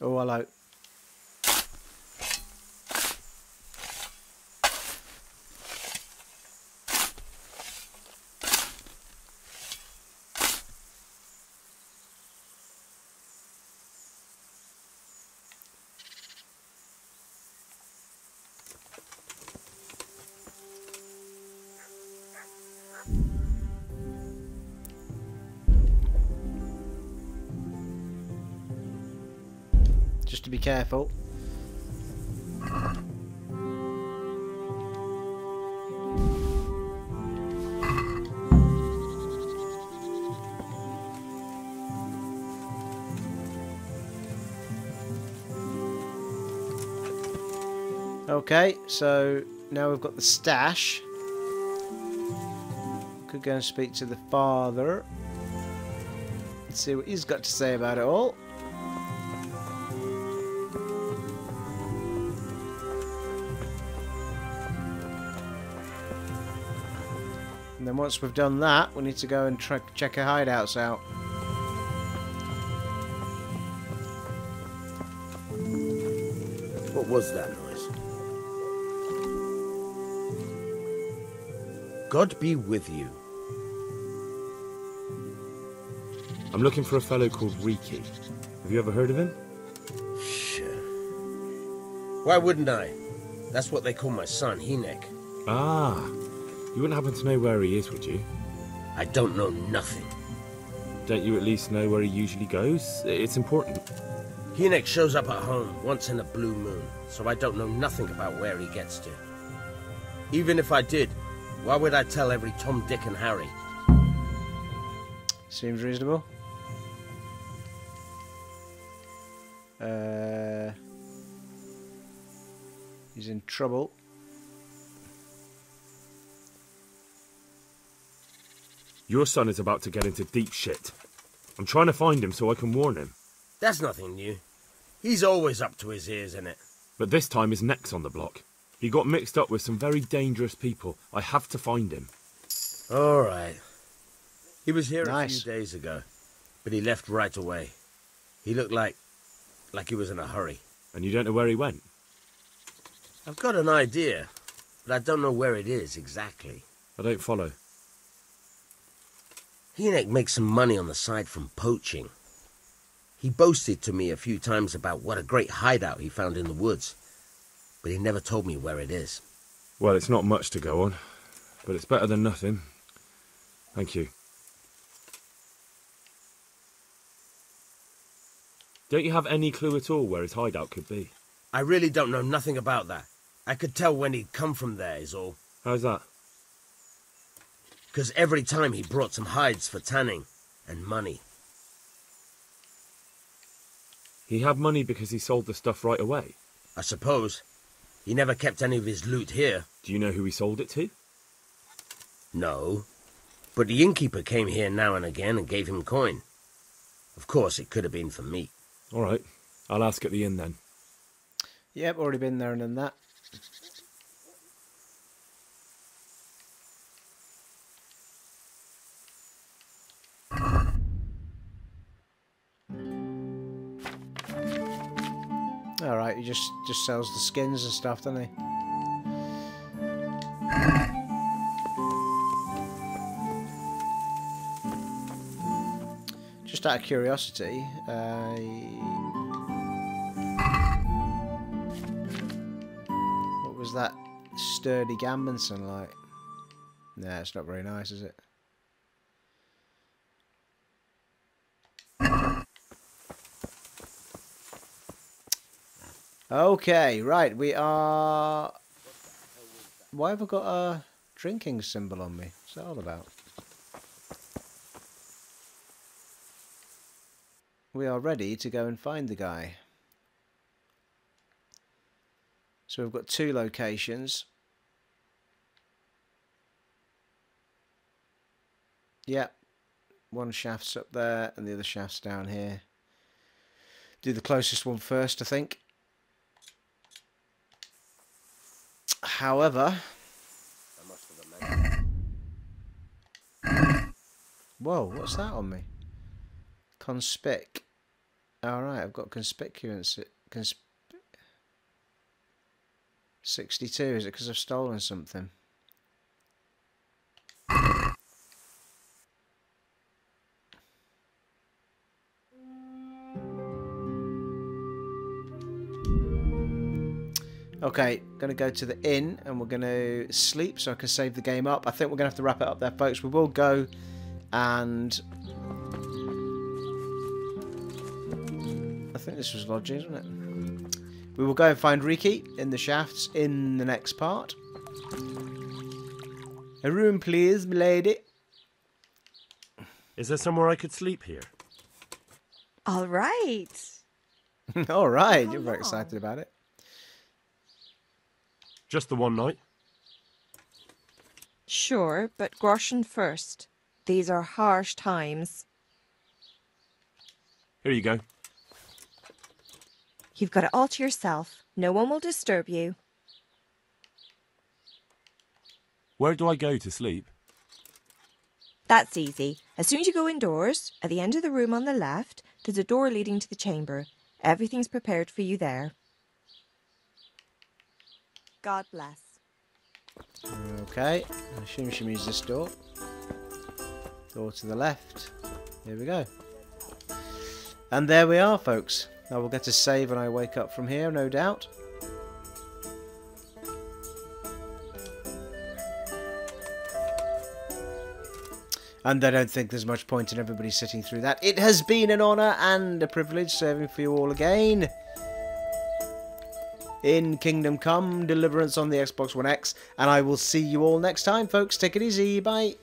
Speaker 3: Oh, hello. Just to be careful. Okay, so now we've got the stash. Could go and speak to the father. Let's see what he's got to say about it all. And then once we've done that, we need to go and check her hideouts out.
Speaker 15: What was that noise? God be with you.
Speaker 9: I'm looking for a fellow called Reeky. Have you ever heard of him?
Speaker 15: Sure. Why wouldn't I? That's what they call my son, Hinek.
Speaker 9: Ah, you wouldn't happen to know where he is, would you?
Speaker 15: I don't know nothing.
Speaker 9: Don't you at least know where he usually goes? It's important.
Speaker 15: Hinek shows up at home once in a blue moon, so I don't know nothing about where he gets to. Even if I did, why would I tell every Tom, Dick and Harry?
Speaker 3: Seems reasonable. He's in trouble.
Speaker 9: Your son is about to get into deep shit. I'm trying to find him so I can warn him.
Speaker 15: That's nothing new. He's always up to his ears in it.
Speaker 9: But this time his neck's on the block. He got mixed up with some very dangerous people. I have to find him.
Speaker 15: All right. He was here
Speaker 3: Nice.
Speaker 15: a few days ago, but he left right away. He looked like he was in a hurry.
Speaker 9: And you don't know where he went?
Speaker 15: I've got an idea, but I don't know where it is exactly.
Speaker 9: I don't follow.
Speaker 15: Hinek makes some money on the side from poaching. He boasted to me a few times about what a great hideout he found in the woods, but he never told me where it is.
Speaker 9: Well, it's not much to go on, but it's better than nothing. Thank you. Don't you have any clue at all where his hideout could be?
Speaker 15: I really don't know nothing about that. I could tell when he'd come from there, is all.
Speaker 9: How's that?
Speaker 15: Because every time he brought some hides for tanning and money.
Speaker 9: He had money because he sold the stuff right away?
Speaker 15: I suppose. He never kept any of his loot here.
Speaker 9: Do you know who he sold it to?
Speaker 15: No. But the innkeeper came here now and again and gave him coin. Of course, it could have been for me.
Speaker 9: All right. I'll ask at the inn then.
Speaker 3: Yep, already been there and done that. Alright, he just sells the skins and stuff, doesn't he? Just Just out of curiosity, what was that sturdy Gambenson like? Nah, it's not very nice, is it? Okay, right, we are... Why have I got a drinking symbol on me? What's that all about? We are ready to go and find the guy. So we've got 2 locations. Yep. One shaft's up there and the other shaft's down here. Do the closest one first, I think. However... Whoa, what's that on me? Conspic. Alright, I've got conspicuous. 62, is it because I've stolen something? Okay, going to go to the inn and we're going to sleep so I can save the game up. I think we're going to have to wrap it up there, folks. We will go and... I think this was lodging, isn't it? We will go and find Reeky in the shafts in the next part. A room, please, milady.
Speaker 9: Is there somewhere I could sleep here?
Speaker 6: All right.
Speaker 3: All right, you're very excited about it.
Speaker 9: Just the one night?
Speaker 6: Sure, but groschen first. These are harsh times.
Speaker 9: Here you go.
Speaker 6: You've got it all to yourself. No one will disturb you.
Speaker 9: Where do I go to sleep?
Speaker 6: That's easy. As soon as you go indoors, at the end of the room on the left, there's a door leading to the chamber. Everything's prepared for you there. God bless.
Speaker 3: Okay, I assume she means this door. Door to the left. Here we go. And there we are, folks. I will get to save when I wake up from here, no doubt. And I don't think there's much point in everybody sitting through that. It has been an honour and a privilege serving for you all again in Kingdom Come Deliverance on the Xbox One X. And I will see you all next time, folks. Take it easy. Bye.